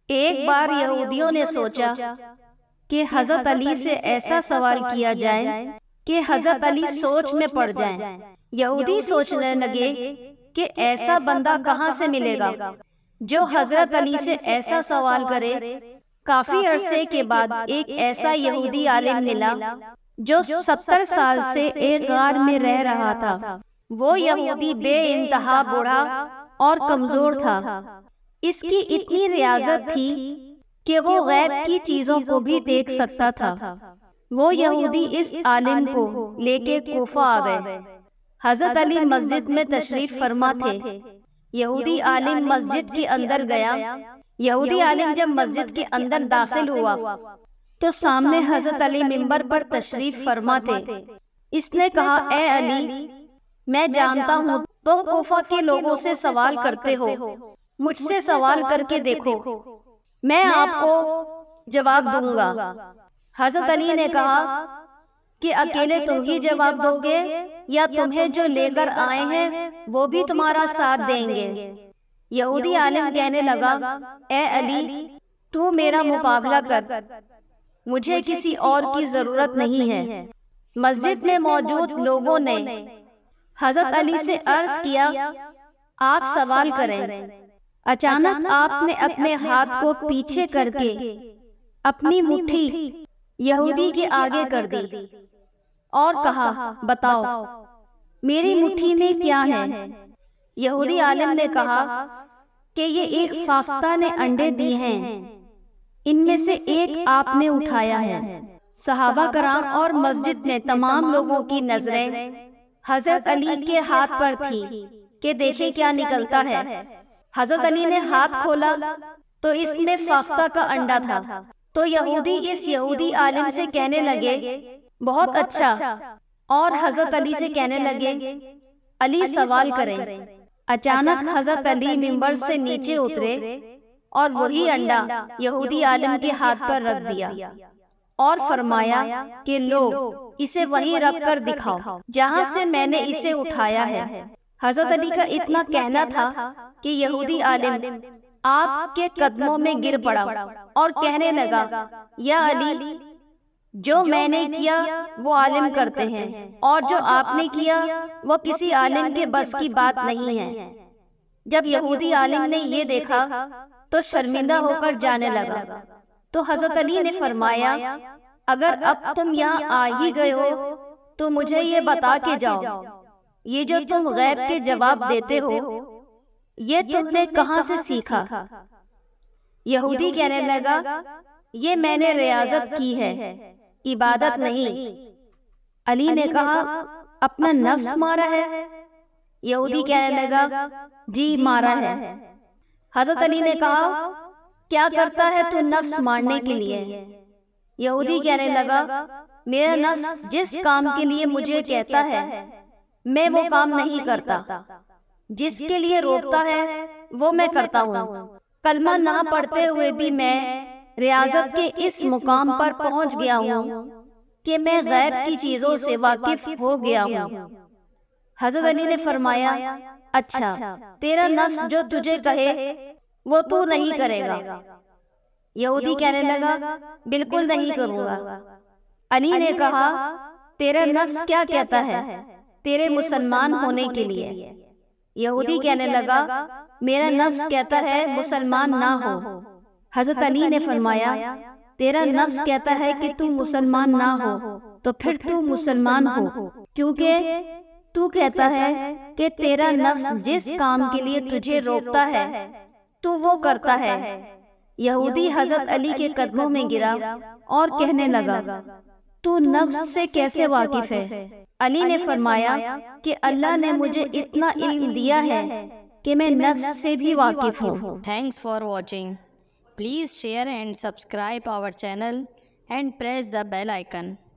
ایک بار یہودیوں نے سوچا کہ حضرت علی سے ایسا سوال کیا جائے کہ حضرت علی سوچ میں پڑ جائیں۔ یہودی سوچنے لگے کہ ایسا بندہ کہاں سے ملے گا جو حضرت علی سے ایسا سوال کرے۔ کافی عرصے کے بعد ایک ایسا یہودی عالم ملا جو 70 سال سے ایک غار میں رہ رہا تھا۔ وہ یہودی بے انتہا بوڑھا اور کمزور تھا۔ اس کی اتنی ریاضت تھی کہ وہ غیب کی چیزوں کو بھی دیکھ سکتا تھا۔ وہ یہودی اس عالم کو لے کے کوفہ آ گئے۔ حضرت علی مسجد میں تشریف فرما تھے۔ یہودی عالم مسجد کے اندر گیا۔ یہودی عالم جب مسجد کے اندر داخل ہوا تو سامنے حضرت علی منبر پر تشریف فرما تھے۔ اس نے کہا، اے علی، میں جانتا ہوں تم کوفہ کے لوگوں سے سوال کرتے ہو، مجھ سے سوال کر کے دیکھو، میں آپ کو جواب دوں گا۔ حضرت علی نے کہا کہ اکیلے تم ہی جواب دو گے یا تمہیں جو لے کر آئے ہیں وہ بھی تمہارا ساتھ دیں گے؟ یہودی عالم کہنے لگا، اے علی، تو میرا مقابلہ کر، مجھے کسی اور کی ضرورت نہیں ہے۔ مسجد میں موجود لوگوں نے حضرت علی سے عرض کیا، آپ سوال کریں۔ اچانک آپ نے اپنے ہاتھ کو پیچھے کر کے اپنی مٹھی یہودی کے آگے کر دی اور کہا، بتاؤ میری مٹھی میں کیا ہے؟ یہودی عالم نے کہا کہ یہ ایک فاختہ نے انڈے دیے ہیں، ان میں سے ایک آپ نے اٹھایا ہے۔ صحابہ کرام اور مسجد میں تمام لوگوں کی نظریں حضرت علی کے ہاتھ پر تھی کہ دیکھیں کیا نکلتا ہے۔ حضرت علی نے ہاتھ کھولا تو اس میں فاختہ کا انڈا تھا۔ تو یہودی اس یہودی عالم سے کہنے لگے، بہت اچھا، اور حضرت علی سے کہنے لگے، علی سوال کریں۔ اچانک حضرت علی منبر سے نیچے اترے اور وہی انڈا یہودی عالم کے ہاتھ پر رکھ دیا اور فرمایا کہ لو، اسے وہیں رکھ کر دکھاؤ جہاں سے میں نے اسے اٹھایا ہے۔ حضرت علی کا اتنا کہنا تھا کہ یہودی عالم آپ کے قدموں میں گر پڑا اور کہنے لگا، یا علی، جو میں نے کیا وہ عالم کرتے ہیں، اور جو آپ نے کیا وہ کسی عالم کے بس کی بات نہیں ہے۔ جب یہودی عالم نے یہ دیکھا تو شرمندہ ہو کر جانے لگا۔ تو حضرت علی نے فرمایا، اگر اب تم یہاں آ ہی گئے ہو تو مجھے یہ بتا کے جاؤ، یہ جو تم غیب کے جواب دیتے ہو یہ تم نے کہاں سے سیکھا؟ یہودی کہنے لگا، یہ میں نے ریاضت کی ہے، عبادت نہیں۔ علی نے کہا، اپنا نفس مارا ہے؟ یہودی کہنے لگا، جی مارا ہے۔ حضرت علی نے کہا، کیا کرتا ہے تو نفس مارنے کے لیے؟ یہودی کہنے لگا، میرا نفس جس کام کے لیے مجھے کہتا ہے میں وہ کام نہیں کرتا، جس کے لیے روکتا ہے وہ میں کرتا ہوں۔ کلمہ نہ پڑھتے ہوئے بھی میں ریاضت کے اس مقام پر پہنچ گیا ہوں کہ میں غیب کی چیزوں سے واقف ہو گیا ہوں۔ حضرت علی نے فرمایا، اچھا، تیرا نفس جو تجھے کہے وہ تو نہیں کرے گا؟ یہودی کہنے لگا، بالکل نہیں کروں گا۔ علی نے کہا، تیرا نفس کیا کہتا ہے تیرے مسلمان ہونے کے لیے؟ یہودی کہنے لگا، میرا نفس کہتا ہے مسلمان نہ ہو۔ حضرت علی نے فرمایا، تیرا نفس کہتا ہے کہ تو مسلمان نہ ہو تو پھر تو مسلمان ہو، کیونکہ تو کہتا ہے کہ تیرا نفس جس کام کے لیے تجھے روکتا ہے تو وہ کرتا ہے۔ یہودی حضرت علی کے قدموں میں گرا اور کہنے لگا، تو نفس سے کیسے واقف ہے؟ علی نے فرمایا کہ اللہ نے مجھے اتنا علم دیا ہے کہ میں نفس سے بھی واقف ہوں۔ Thanks for watching. Please share and subscribe our channel and press the bell icon.